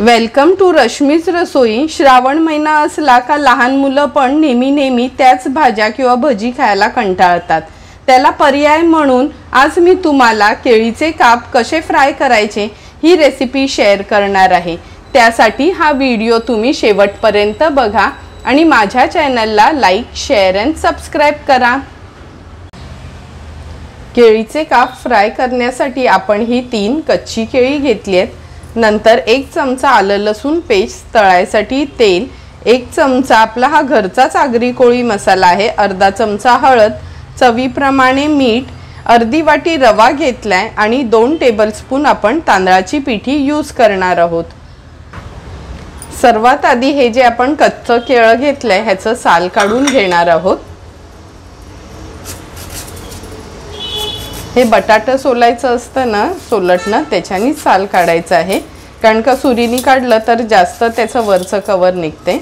Welcome to Rashmi's रसोई। श्रावण महिना असला का लहान मुलं पण नेहमी त्याच भाज्या किंवा भजी खायला कंटाळतात। त्याला पर्याय म्हणून आज मी तुम्हाला केळीचे काप कसे फ्राय करायचे ही रेसिपी शेअर करणार आहे। त्यासाठी हा व्हिडिओ तुम्ही शेवटपर्यंत बघा आणि माझ्या चॅनलला लाईक, शेअर आणि सबस्क्राइब करा। केळीचे काप फ्राय करण्यासाठी आपण ही 3 कच्ची केळी घेतली आहेत। नंतर 1 चमचा आलं लसूण पेस्ट, तळायसाठी तेल, 1 चमचा आपला हा घरचाच आगरी कोळी मसाला आहे, अर्धा चमचा हळद, चवीप्रमाणे मीठ, अर्धी वाटी रवा घेतलाय आणि 2 टेबलस्पून आपण तांदळाची पिठी यूज करणार आहोत। सर्वात आधी हे जे आपण कच्चं केळ घेतलंय ह्याचं साल काढून घेणार आहोत। हे बटाटा सोलायचं असतं ना, सोलटनं त्याच्यानी साल काढायचं आहे, कारण का सुरीनी काढलं तर जास्त त्याचं वरचं कवर निघते।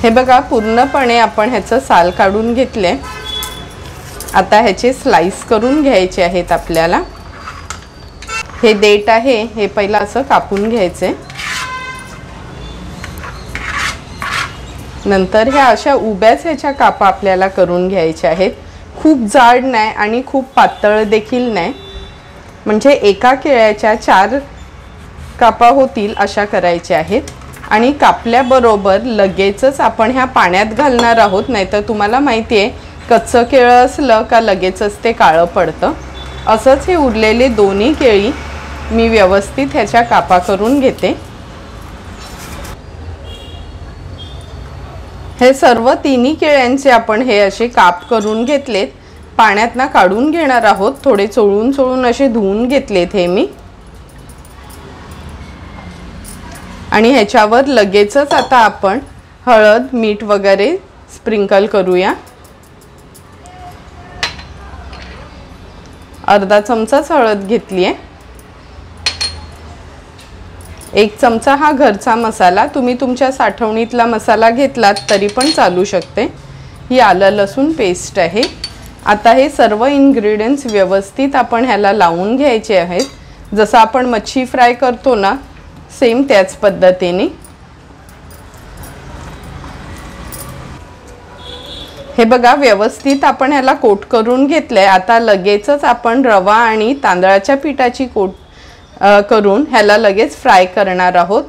हे बघा पूर्णपणे आपण ह्याचं साल काढून घेतले। आता ह्याचे स्लाइस करून घ्यायचे आहेत आपल्याला। हे देठ आहे हे पहिला असं कापून घ्यायचे। नंतर ह्या अशा उभ्याच ह्याच्या कापा आपल्याला करून घ्यायच्या आहेत। खूप जाड नाही आणि खूप पातळ देखील नाही, म्हणजे एका केळ्याच्या 4 कापा होतील अशा करायच्या आहेत। आणि कापल्याबरोबर लगेचच आपण ह्या पाण्यात घालणार आहोत, नाहीतर तुम्हाला माहिती आहे कच्चं केळं असलं का लगेचच ते काळं पडतं। असंच हे उरलेले दोन्ही केळी मी व्यवस्थित ह्याच्या कापा करून घेते। हे सर्व तिन्ही केळ्यांचे आपण हे असे काप करून घेतलेत। पाण्यातनं काढून घेणार आहोत, थोडे चोळून असे धुवून घेतलेत हे मी। आणि ह्याच्यावर लगेचच आता आपण हळद, मीठ वगैरे स्प्रिंकल करूया। अर्धा चमचाच हळद घेतली आहे। 1 चमचा हा घरचा मसाला, तुम्ही तुमच्या साठवणीतला मसाला घेतलात तरी पण चालू शकते। ही आलं लसूण पेस्ट आहे। आता हे सर्व इन्ग्रेडियंट्स व्यवस्थित आपण ह्याला लावून घ्यायचे आहेत, जसं आपण मच्छी फ्राय करतो ना सेम त्याच पद्धतीने। हे बघा व्यवस्थित आपण ह्याला कोट करून घेतलंय। आता लगेचच आपण रवा आणि तांदळाच्या पिठाची कोट करून ह्याला लगेच फ्राय करणार आहोत।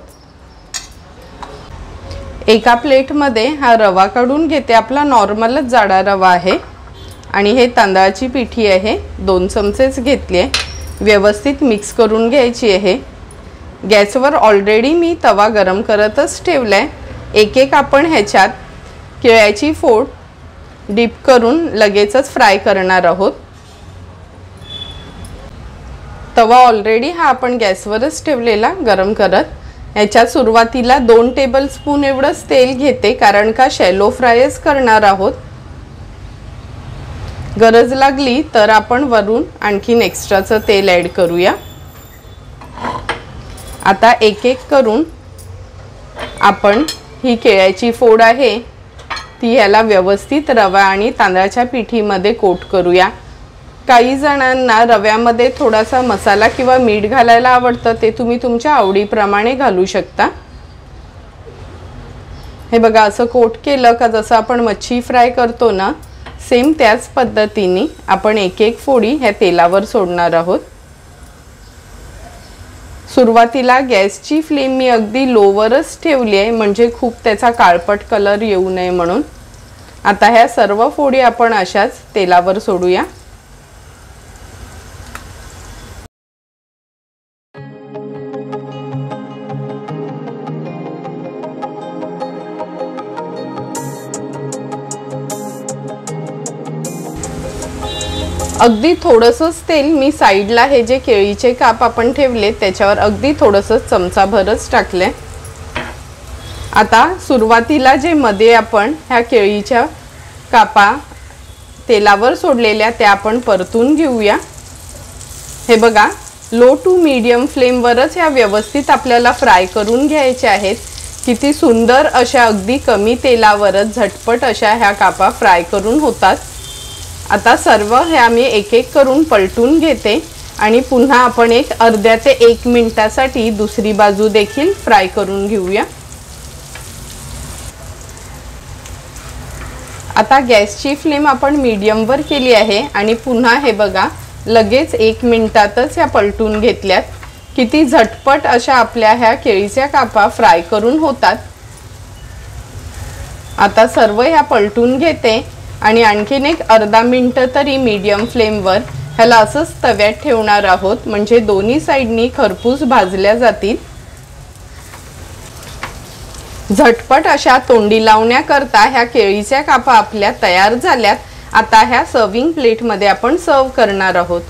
एका प्लेटमध्ये हा रवा काढून घेते, आपला नॉर्मलच जाडा रवा आहे। आणि हे तांदळाची पिठी आहे 2 चमचेच घेतली आहे, व्यवस्थित मिक्स करून घ्यायची आहे। गॅसवर ऑलरेडी मी तवा गरम करतच ठेवलाय। एक आपण ह्याच्यात केळ्याची फोड डीप करून लगेचच फ्राय करणार आहोत। तवा ऑलरेडी हा आपण गॅसवरच ठेवलेला गरम करत। ह्याच्यात सुरुवातीला 2 टेबलस्पून एवढंच तेल घेते, कारण का शॅलो फ्रायच करणार आहोत। गरज लागली तर आपण वरून आणखीन एक्स्ट्राचं तेल ॲड करूया। आता एक करून आपण ही केळ्याची फोड आहे ती ह्याला व्यवस्थित रवा आणि तांदळाच्या पिठीमध्ये कोट करूया। काही जणांना रव्यामध्ये थोडासा मसाला किंवा मीठ घालायला आवडतं, ते तुम्ही तुमच्या आवडीप्रमाणे घालू शकता। हे बघा असं कोट केलं का जसं आपण मच्छी फ्राय करतो ना सेम त्याच पद्धतीने आपण एक फोडी ह्या तेलावर सोडणार आहोत। सुरुवातीला गॅसची फ्लेम मी अगदी लोवरच ठेवली आहे, म्हणजे खूप त्याचा काळपट कलर येऊ नये म्हणून। आता ह्या सर्व फोडी आपण अशाच तेलावर सोडूया। अगदी थोडंसंच तेल मी साईडला हे जे केळीचे काप आपण ठेवले त्याच्यावर अगदी थोडंसं चमचाभरच टाकले। आता सुरुवातीला जे मध्ये आपण ह्या केळीच्या कापा तेलावर सोडलेल्या त्या आपण परतून घेऊया। हे बघा लो टू मीडियम फ्लेमवरच ह्या व्यवस्थित आपल्याला फ्राय करून घ्यायच्या आहेत। किती सुंदर अशा अगदी कमी तेलावरच झटपट अशा ह्या कापा फ्राय करून होतात। आता सर्व हे आम्ही एक करून पलटून घेते आणि पुन्हा आपण एक अर्ध्या ते 1 मिनिटासाठी दुसरी बाजू देखील फ्राय करून घेऊया। आता गॅसची फ्लेम आपण मीडियम वर केली आहे आणि पुन्हा हे बघा लगेच 1 मिनिटातच या पलटून घेतल्यात। किती झटपट अशा आपल्या ह्या केळीच्या कापा फ्राय करून होतात। आता सर्व ह्या पलटून घेते आणि आणखीन एक अर्धा मिनिट तरी मीडियम फ्लेमवर ह्याला असंच तव्यात ठेवणार आहोत, म्हणजे दोन्ही साइडनी खरपूस भाजल्या जातील। झटपट अशा तोंडी लावण्याकरता ह्या केळीच्या कापा आपल्या तयार झाल्यात। आता ह्या सर्विंग प्लेट मध्ये आपण सर्व करणार आहोत।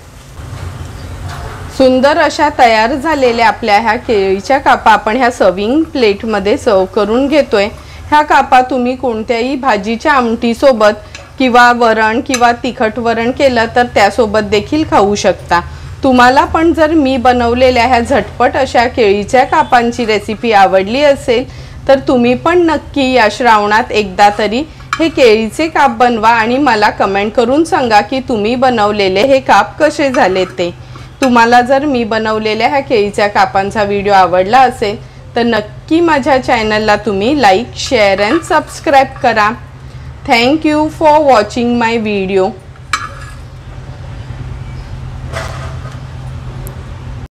सुंदर अशा तयार झालेल्या आपल्या ह्या केळीच्या कापा आपण ह्या सर्विंग प्लेट मध्ये सर्व करून घेतोय। ह्या कापा तुम्ही कोणत्याही भाजीच्या आमटी सोबत किंवा वरण किंवा तिखट वरण केलं तर त्यासोबत देखील खाऊ शकता। तुम्हाला पण जर मी बनवलेल्या ह्या झटपट अशा केळीच्या कापांची रेसिपी आवडली असेल तर तुम्ही पण नक्की या श्रावणात एकदा तरी हे केळीचे काप बनवा आणि मला कमेंट करून सांगा की तुम्ही बनवलेले हे काप कसे झाले ते। तुम्हाला जर मी बनवलेल्या ह्या केळीच्या कापांचा व्हिडिओ आवडला असेल तर नक्की माझ्या चॅनलला तुम्ही लाईक, शेअर अँड सबस्क्राईब करा। Thank you for watching my video.